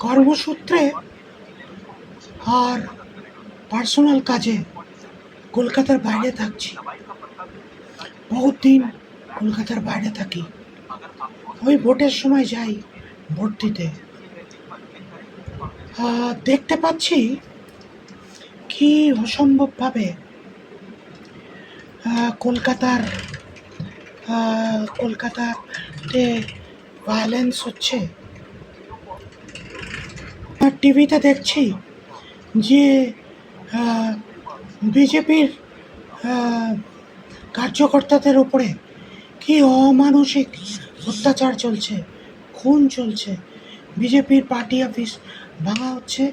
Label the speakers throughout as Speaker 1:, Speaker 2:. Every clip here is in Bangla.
Speaker 1: কর্মসূত্রে আর পার্সোনাল কাজে কলকাতার বাইরে থাকছি। বহুত দিন কলকাতার বাইরে থাকি। ওই ভোটের সময় যাই ভোট দিতে। দেখতে পাচ্ছি কি অসম্ভবভাবে কলকাতাতে ভায়োলেন্স হচ্ছে। টিভিতে দেখছি যে বিজেপির কার্যকর্তাদের উপরে কি অমানসিক অত্যাচার চলছে, খুন চলছে। বিজেপির পার্টি অফিস ভাঙা হচ্ছে,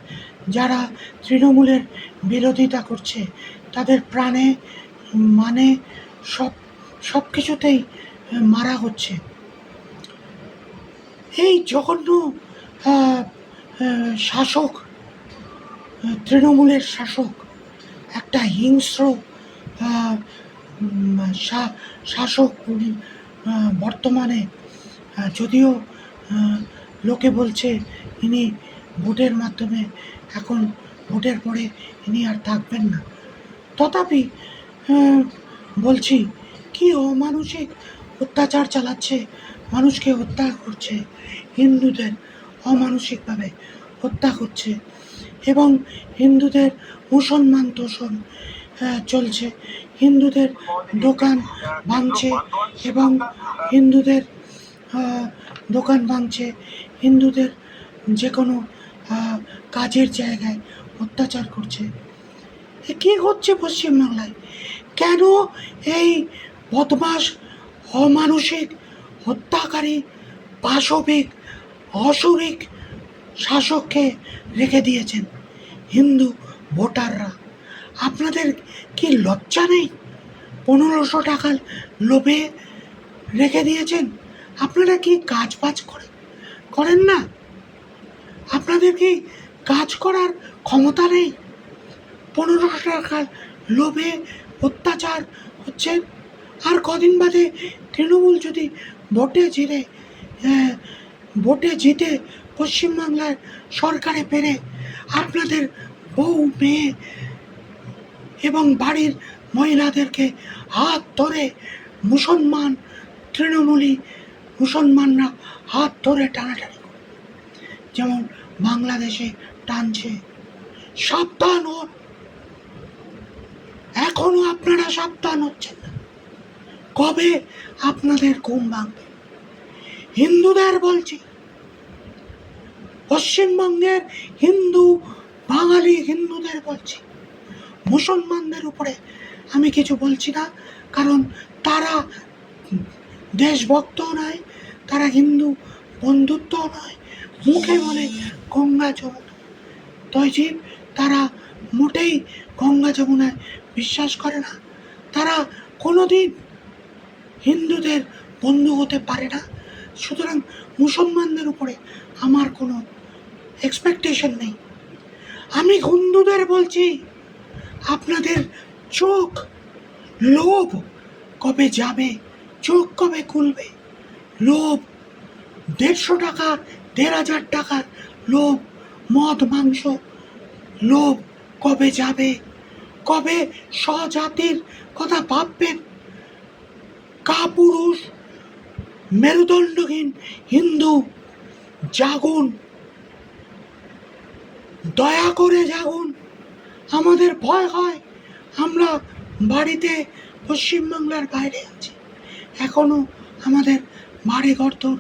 Speaker 1: যারা তৃণমূলের বিরোধিতা করছে তাদের প্রাণে মানে সব কিছুতেই মারা হচ্ছে। এই জঘন্য শাসক, তৃণমূলের শাসক, একটা হিংস্র শাসক উনি বর্তমানে। যদিও লোকে বলছে ইনি ভোটের মাধ্যমে, এখন ভোটের পরে ইনি আর থাকবেন না, তথাপি বলছি কি অমানসিক অত্যাচার চালাচ্ছে, মানুষকে হত্যা করছে, হিন্দুদের অমানসিকভাবে হত্যা করছে এবং হিন্দুদের মুসলমান তোষণ চলছে। হিন্দুদের দোকান ভাঙছে এবং হিন্দুদের হিন্দুদের যে কোনো কাজের জায়গায় অত্যাচার করছে। কী হচ্ছে পশ্চিমবাংলায়? কেন এই বদমাস, অমানসিক, হত্যাকারী, পাশবিক, অসুরিক শাসককে রেখে দিয়েছেন হিন্দু ভোটাররা? আপনাদের কি লজ্জা নেই? 1500 টাকার লোভে রেখে দিয়েছেন। আপনারা কি কাজ বাজ করেন না? আপনাদের কি কাজ করার ক্ষমতা নেই? 1500 টাকার লোভে অত্যাচার হচ্ছে। আর কদিন বাদে তৃণমূল যদি ভোটে জিতে পশ্চিমবাংলার সরকারে পেরে আপনাদের বউ, মেয়ে এবং বাড়ির মহিলাদেরকে হাত ধরে মুসলমানরা হাত ধরে টানাটানি করে, যেমন বাংলাদেশে টানছে। সাবধান হন, এখনো আপনারা সাবধান হচ্ছেন না। কবে আপনাদের ঘুম ভাঙবে? হিন্দুদের বলছি, পশ্চিমবঙ্গের বাঙালি হিন্দুদের বলছি, মুসলমানদের উপরে আমি কিছু বলছি না, কারণ তারা দেশভক্ত নয়, তারা হিন্দু বন্ধুত্ব নয়, মুখে বলে গঙ্গা যমুনা তহজিব, তারা মোটেই গঙ্গা যমুনায় বিশ্বাস করে না। তারা কোনোদিন হিন্দুদের বন্ধু হতে পারে না। সুতরাং মুসলমানদের উপরে আমার কোনো এক্সপেকটেশন নেই। আমি হিন্দুদের বলছি, আপনাদের চোখ, লোভ কবে যাবে? চোখ কবে খুলবে? লোভ, 150 টাকা, 1500 টাকার লোভ, মদ মাংস লোভ কবে যাবে? কবে স্বজাতির কথা ভাববেন? কাপুরুষ, মেরুদণ্ডহীন হিন্দু, জাগুন, দয়া করে জাগুন। আমাদের ভয় হয়, আমরা বাড়িতে পশ্চিমবাংলার বাইরে আছি, এখনো আমাদের বাড়ি ঘর তো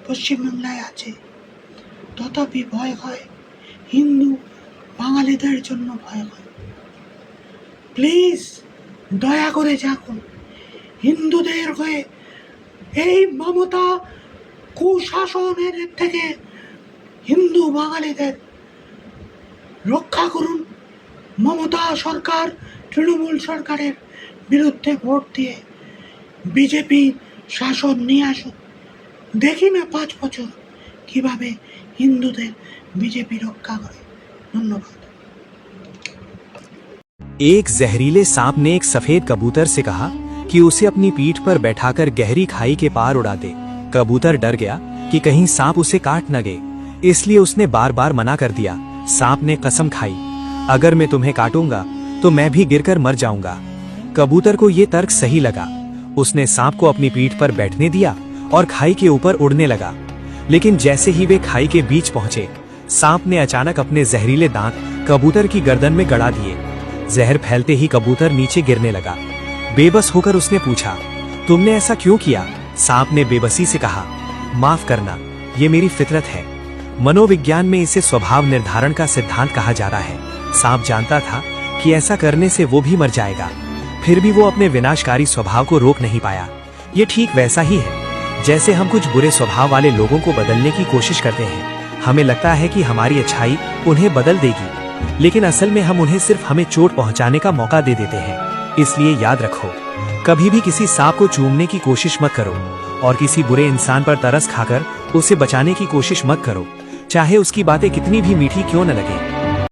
Speaker 1: পশ্চিমবাংলায় আছে, তথাপি ভয় হয়। হিন্দু বাঙালিদের জন্য ভয় হয়। প্লিজ দয়া করে জাগুন, হিন্দুদের হয়ে এই মমতা কুশাসনের থেকে হিন্দু বাঙালিদের রক্ষা করুন। মমতা সরকার, তৃণমূল সরকারের বিরুদ্ধে ভোট দিয়ে বিজেপি শাসন নিয়ে আসুন। দেখি না 5 বছর কিভাবে হিন্দুদের বিজেপি রক্ষা করে। ধন্যবাদ।
Speaker 2: एक जहरीले सांप ने एक सफेद कबूतर से कहा कि उसे अपनी पीठ पर बैठाकर गहरी खाई के पार उड़ा दे। कबूतर डर गया कि कहीं सांप उसे काट न गए, इसलिए उसने बार बार मना कर दिया। सांप ने कसम खाई, अगर मैं तुम्हें काटूंगा तो मैं भी गिरकर मर जाऊंगा। कबूतर को ये तर्क सही लगा। उसने सांप को अपनी पीठ पर बैठने दिया और खाई के ऊपर उड़ने लगा। लेकिन जैसे ही वे खाई के बीच पहुंचे, सांप ने अचानक अपने जहरीले दांत कबूतर की गर्दन में गड़ा दिए। जहर फैलते ही कबूतर नीचे गिरने लगा। बेबस होकर उसने पूछा, तुमने ऐसा क्यों किया? सांप ने बेबसी से कहा, माफ करना, ये मेरी फितरत है। मनोविज्ञान में इसे स्वभाव निर्धारण का सिद्धांत कहा जा रहा है। सांप जानता था कि ऐसा करने से वो भी मर जाएगा, फिर भी वो अपने विनाशकारी स्वभाव को रोक नहीं पाया। ये ठीक वैसा ही है जैसे हम कुछ बुरे स्वभाव वाले लोगों को बदलने की कोशिश करते हैं। हमें लगता है कि हमारी अच्छाई उन्हें बदल देगी, लेकिन असल में हम उन्हें सिर्फ हमें चोट पहुंचाने का मौका दे देते हैं। इसलिए याद रखो, कभी भी किसी सांप को चूमने की कोशिश मत करो और किसी बुरे इंसान पर तरस खाकर उसे बचाने की कोशिश मत करो, चाहे उसकी बातें कितनी भी मीठी क्यों न लगे।